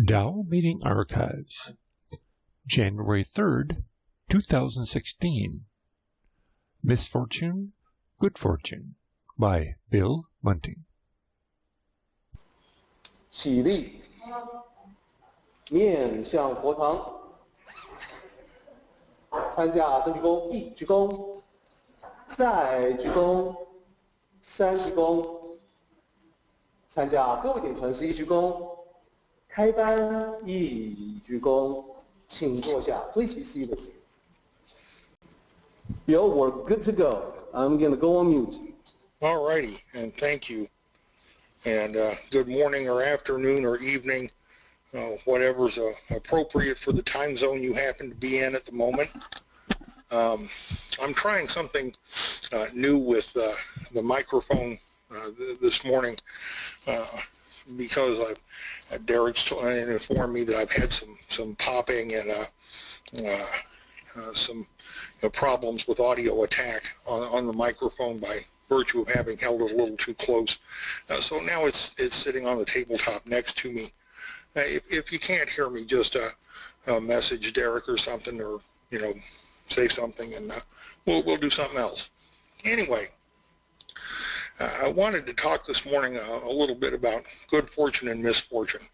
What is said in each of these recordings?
Dow Meeting Archives, January 3rd, 2016. Misfortune, Good Fortune by Bill Bunting. 起立，面向佛堂，参加深鞠躬，一鞠躬，再鞠躬，三鞠躬，参加各位点传师一鞠躬，开班一鞠躬，请坐下。Please be seated. Yo, we're good to go. I'm going to go on mute. All righty, and thank you. And good morning or afternoon or evening, whatever's appropriate for the time zone you happen to be in at the moment. I'm trying something new with the microphone this morning because Derek's informed me that I've had some popping and some problems with audio attack on the microphone by virtue of having held it a little too close. So now it's sitting on the tabletop next to me. If you can't hear me, just message Derek or something, or say something, and we'll do something else. Anyway, I wanted to talk this morning a little bit about good fortune and misfortune.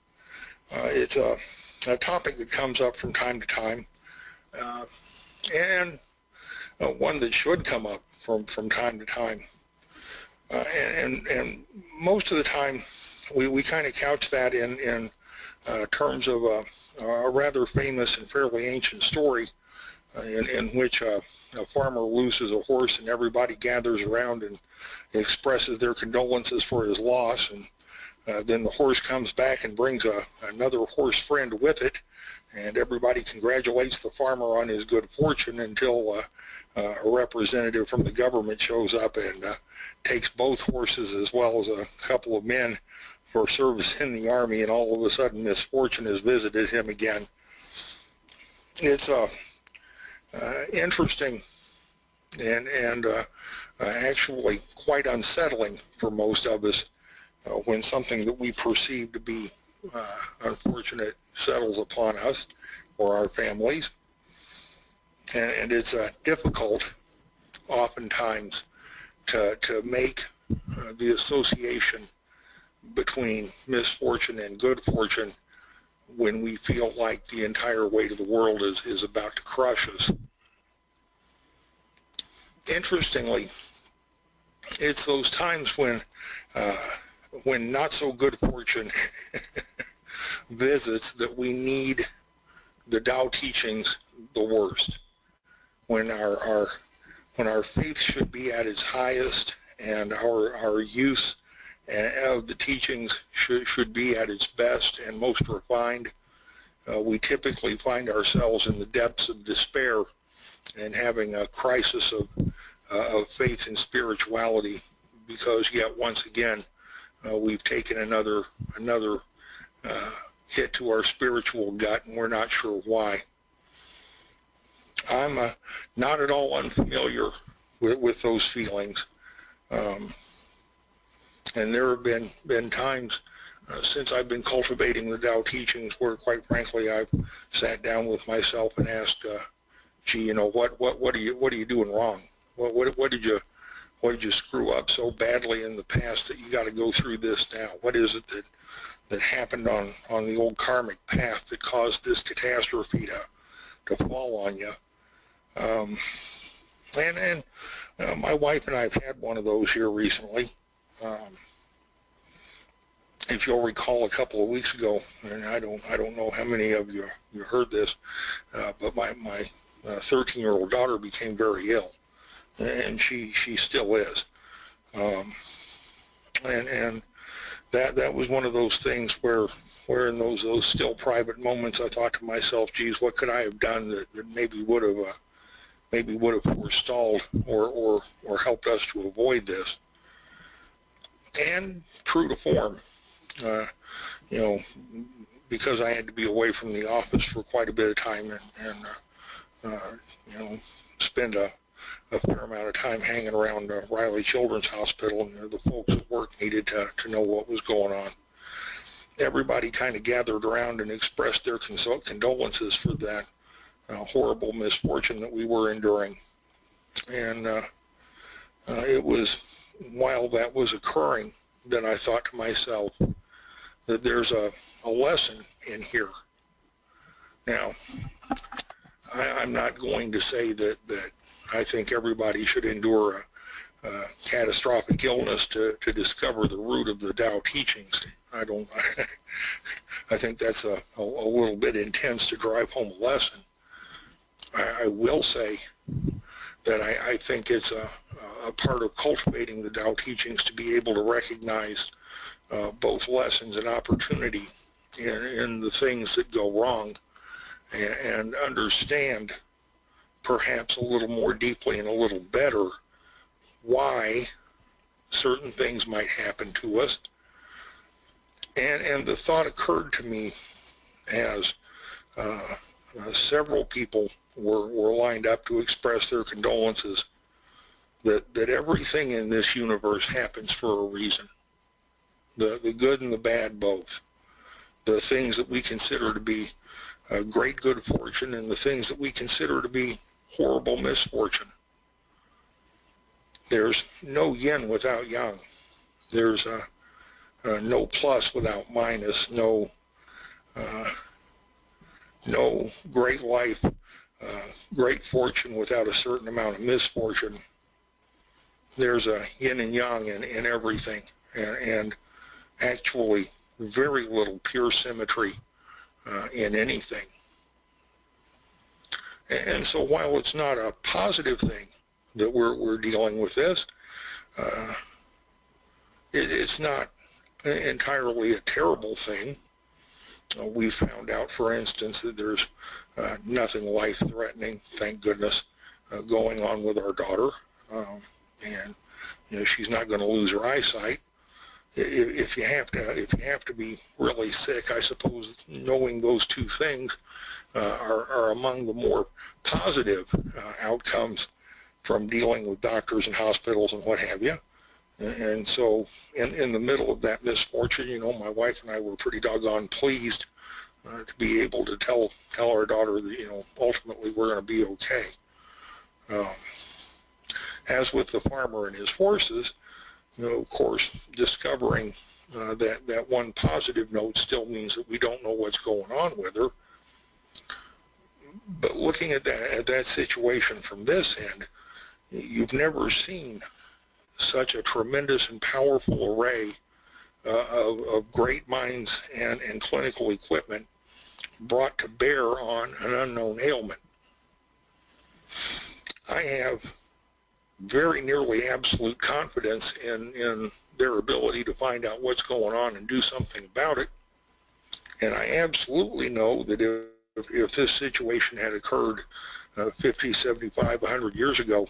It's a topic that comes up from time to time, and one that should come up from time to time. And most of the time, we kind of couch that in terms of a rather famous and fairly ancient story in which a farmer loses a horse and everybody gathers around and expresses their condolences for his loss, and then the horse comes back and brings another horse friend with it, and everybody congratulates the farmer on his good fortune until a representative from the government shows up and takes both horses as well as a couple of men for service in the army, and all of a sudden misfortune has visited him again. It's interesting and actually quite unsettling for most of us when something that we perceive to be unfortunate settles upon us or our families. And it's difficult oftentimes to make the association between misfortune and good fortune when we feel like the entire weight of the world is about to crush us. Interestingly, it's those times when not so good fortune visits that we need the Tao teachings the worst. When our faith should be at its highest and our use of the teachings should be at its best and most refined, we typically find ourselves in the depths of despair and having a crisis of faith and spirituality, because yet once again we've taken another hit to our spiritual gut, and we're not sure why. I'm not at all unfamiliar with those feelings, and there have been times since I've been cultivating the Tao teachings where, quite frankly, I've sat down with myself and asked, gee, what are you doing wrong? What did you screw up so badly in the past that you got to go through this now? What is it that happened on the old karmic path that caused this catastrophe to fall on you? And my wife and I have had one of those here recently. If you'll recall, a couple of weeks ago, and I don't know how many of you heard this, but my 13-year-old daughter became very ill, and she still is. And that was one of those things where in those still private moments I thought to myself, geez, what could I have done that maybe would have forestalled or helped us to avoid this? And true to form, because I had to be away from the office for quite a bit of time and spend a fair amount of time hanging around Riley Children's Hospital, and the folks at work needed to know what was going on. everybody kind of gathered around and expressed their condolences for that horrible misfortune that we were enduring. And it was while that was occurring that I thought to myself that there's a lesson in here. Now, I'm not going to say that I think everybody should endure a catastrophic illness to discover the root of the Tao teachings. I think that's a little bit intense to drive home a lesson. I will say that I think it's a part of cultivating the Tao teachings to be able to recognize both lessons and opportunity in the things that go wrong, and understand perhaps a little more deeply and a little better why certain things might happen to us. And the thought occurred to me as several people were lined up to express their condolences that everything in this universe happens for a reason. The good and the bad both. The things that we consider to be great good fortune and the things that we consider to be horrible misfortune. There's no yin without yang. There's no plus without minus. No great life, great fortune without a certain amount of misfortune. There's a yin and yang in everything, and actually very little pure symmetry in anything. And so while it's not a positive thing that we're dealing with this, it's not entirely a terrible thing. We found out, for instance, that there's nothing life-threatening, thank goodness, going on with our daughter, and she's not going to lose her eyesight. If you have to be really sick, I suppose knowing those two things are among the more positive outcomes from dealing with doctors and hospitals and what have you. And so in the middle of that misfortune, my wife and I were pretty doggone pleased to be able to tell our daughter that, ultimately we're going to be okay. As with the farmer and his horses, of course, discovering that one positive note still means that we don't know what's going on with her. But looking at that situation from this end, you've never seen such a tremendous and powerful array of great minds and clinical equipment brought to bear on an unknown ailment. I have very nearly absolute confidence in their ability to find out what's going on and do something about it. And I absolutely know that if this situation had occurred 50, 75, 100 years ago,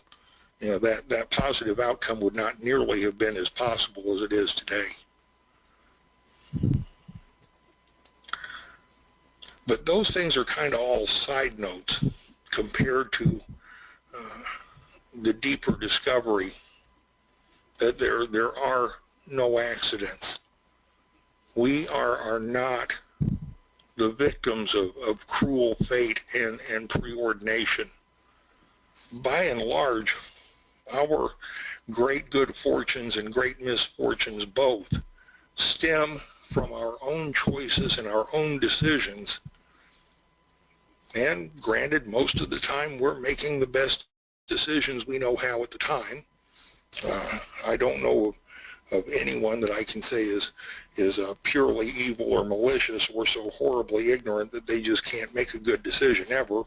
that positive outcome would not nearly have been as possible as it is today. But those things are kind of all side notes compared to the deeper discovery that there are no accidents. We are not the victims of cruel fate and preordination. By and large, our great good fortunes and great misfortunes both stem from our own choices and our own decisions. And granted, most of the time we're making the best decisions we know how at the time. I don't know of anyone that I can say is purely evil or malicious or so horribly ignorant that they just can't make a good decision ever.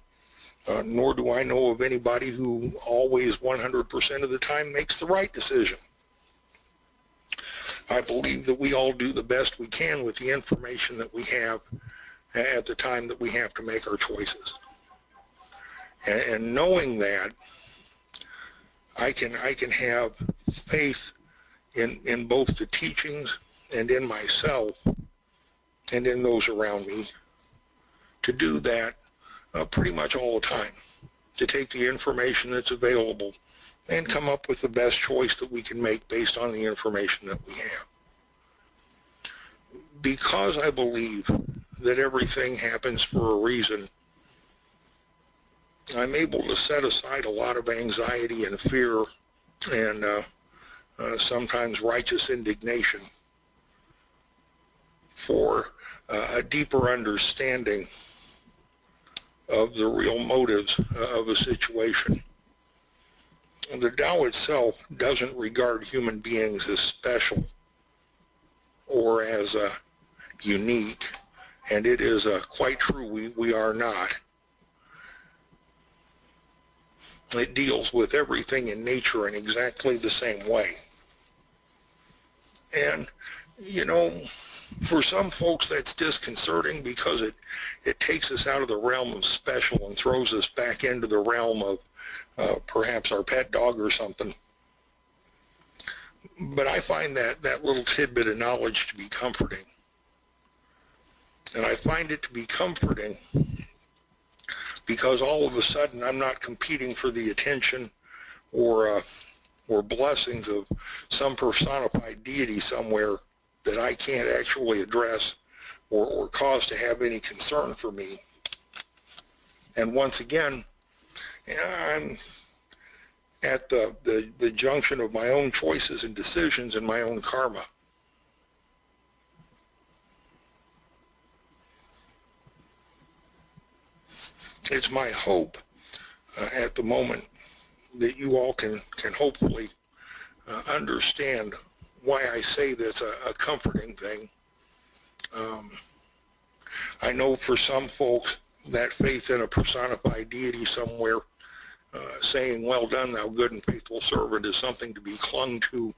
Nor do I know of anybody who always 100% of the time makes the right decision. I believe that we all do the best we can with the information that we have at the time that we have to make our choices. And knowing that, I can have faith in both the teachings and in myself and in those around me to do that pretty much all the time, to take the information that's available and come up with the best choice that we can make based on the information that we have. because I believe that everything happens for a reason, I'm able to set aside a lot of anxiety and fear and sometimes righteous indignation for a deeper understanding of the real motives of a situation. The Tao itself doesn't regard human beings as special or as unique, and it is quite true, we are not. It deals with everything in nature in exactly the same way. And, you know, for some folks that's disconcerting because it takes us out of the realm of special and throws us back into the realm of perhaps our pet dog or something. But I find that little tidbit of knowledge to be comforting. And I find it to be comforting because all of a sudden I'm not competing for the attention or blessings of some personified deity somewhere that I can't actually address or cause to have any concern for me. And once again, I'm at the junction of my own choices and decisions and my own karma. It's my hope at the moment that you all can hopefully understand why I say that's a comforting thing. I know for some folks that faith in a personified deity somewhere saying, "Well done, thou good and faithful servant," is something to be clung to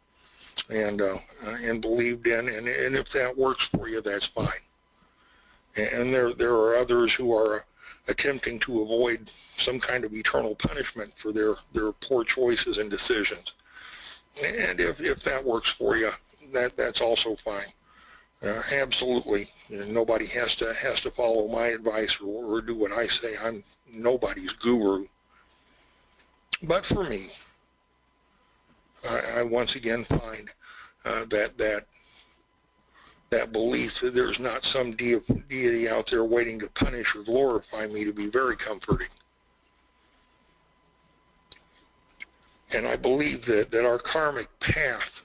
and believed in, and if that works for you, that's fine. And there are others who are attempting to avoid some kind of eternal punishment for their poor choices and decisions. And if that works for you, that's also fine. Absolutely, nobody has to follow my advice or do what I say. I'm nobody's guru. But for me, I once again find that belief that there's not some deity out there waiting to punish or glorify me to be very comforting. And I believe that our karmic path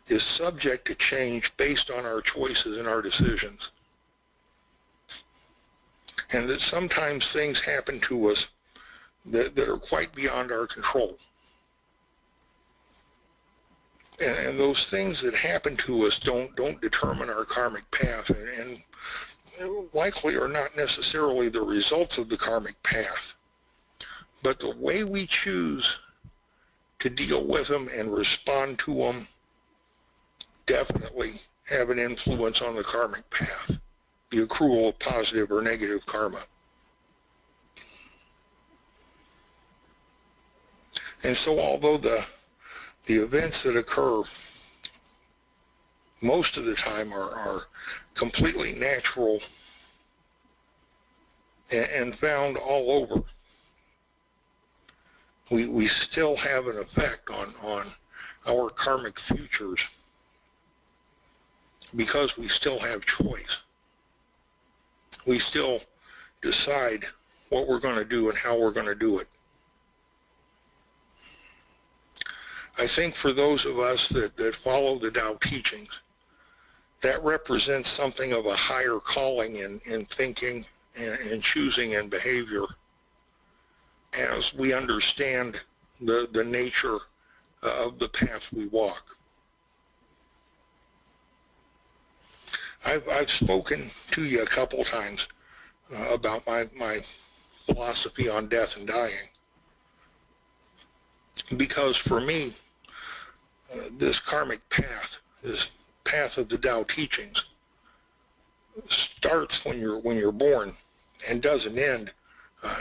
is subject to change based on our choices and our decisions. And that sometimes things happen to us that are quite beyond our control. And those things that happen to us don't determine our karmic path and likely are not necessarily the results of the karmic path. But the way we choose to deal with them and respond to them definitely have an influence on the karmic path, the accrual of positive or negative karma. And so although the events that occur most of the time are completely natural and found all over, we still have an effect on our karmic futures because we still have choice. We still decide what we're going to do and how we're going to do it. I think for those of us that follow the Tao teachings, that represents something of a higher calling in thinking and choosing and behavior as we understand the nature of the path we walk. I've spoken to you a couple times about my philosophy on death and dying, because for me, this karmic path, this path of the Tao teachings, starts when you're born and doesn't end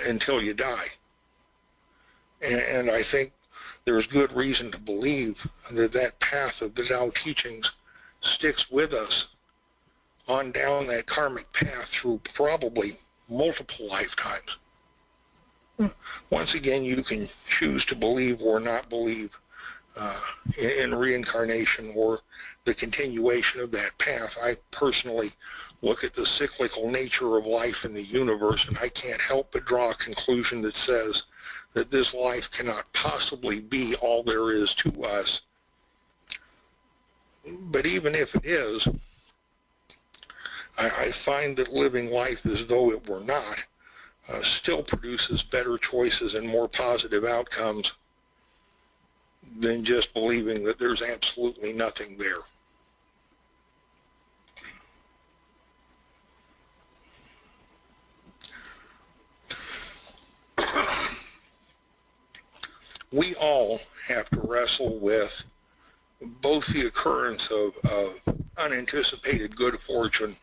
until you die. And I think there's good reason to believe that path of the Tao teachings sticks with us on down that karmic path through probably multiple lifetimes. Once again, you can choose to believe or not believe in reincarnation or the continuation of that path. I personally look at the cyclical nature of life in the universe, and I can't help but draw a conclusion that says that this life cannot possibly be all there is to us. But even if it is, I find that living life as though it were not still produces better choices and more positive outcomes than just believing that there's absolutely nothing there. We all have to wrestle with both the occurrence of unanticipated good fortune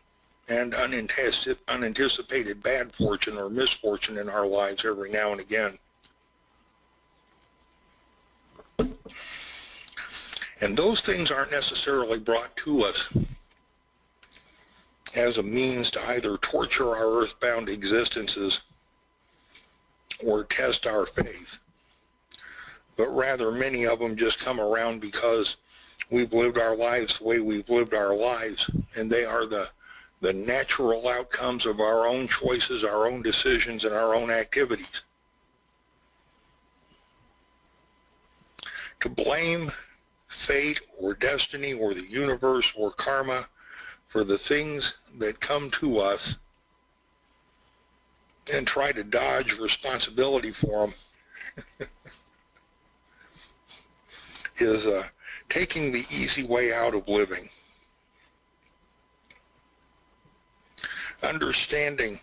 and unanticipated bad fortune or misfortune in our lives every now and again. And those things aren't necessarily brought to us as a means to either torture our earthbound existences or test our faith, but rather many of them just come around because we've lived our lives the way we've lived our lives, and they are the natural outcomes of our own choices, our own decisions, and our own activities. To blame fate or destiny or the universe or karma for the things that come to us and try to dodge responsibility for them is taking the easy way out of living. Understanding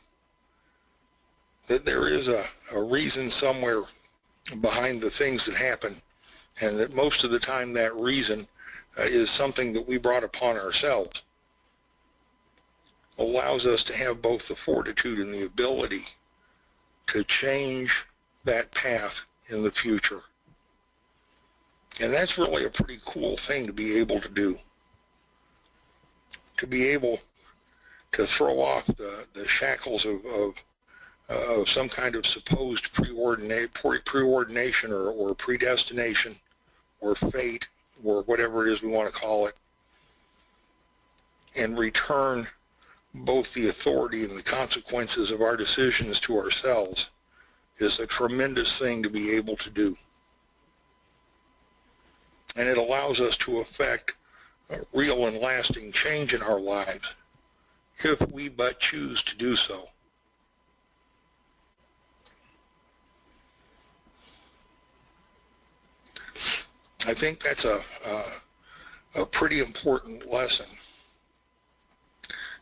that there is a reason somewhere behind the things that happen, and that most of the time that reason is something that we brought upon ourselves, allows us to have both the fortitude and the ability to change that path in the future. And that's really a pretty cool thing to be able to do. To be able to throw off the shackles of some kind of supposed preordination or predestination or fate or whatever it is we want to call it, and return both the authority and the consequences of our decisions to ourselves is a tremendous thing to be able to do. And it allows us to effect a real and lasting change in our lives if we but choose to do so. I think that's a pretty important lesson.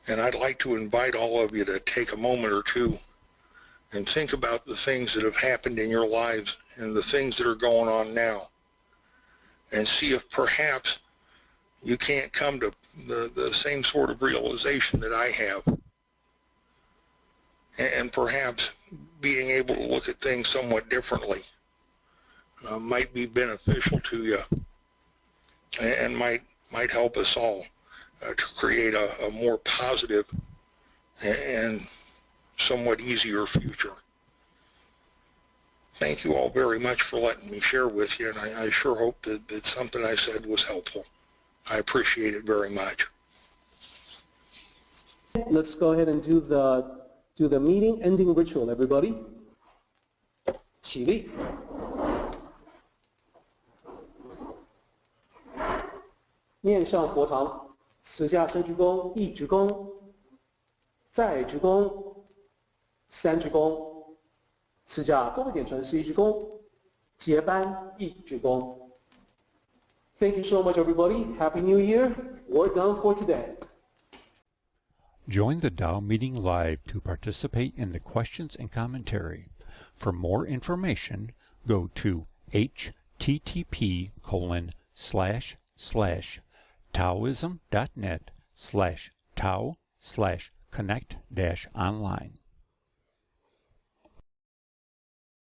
And I'd like to invite all of you to take a moment or two and think about the things that have happened in your lives and the things that are going on now, and see if perhaps you can't come to the same sort of realization that I have, and perhaps being able to look at things somewhat differently might be beneficial to you and might help us all to create a more positive and somewhat easier future. Thank you all very much for letting me share with you, and I sure hope that something I said was helpful. I appreciate it very much. Let's go ahead and do the meeting ending ritual, everybody. 起立。面上佛堂，此下生鞠躬，一鞠躬，再鞠躬，三鞠躬，此下各位点唇是一鞠躬，结班一鞠躬。Thank you so much, everybody. Happy New Year. We're done for today. Join the Tao meeting live to participate in the questions and commentary. For more information, go to http://taoism.net/tao/connect-online.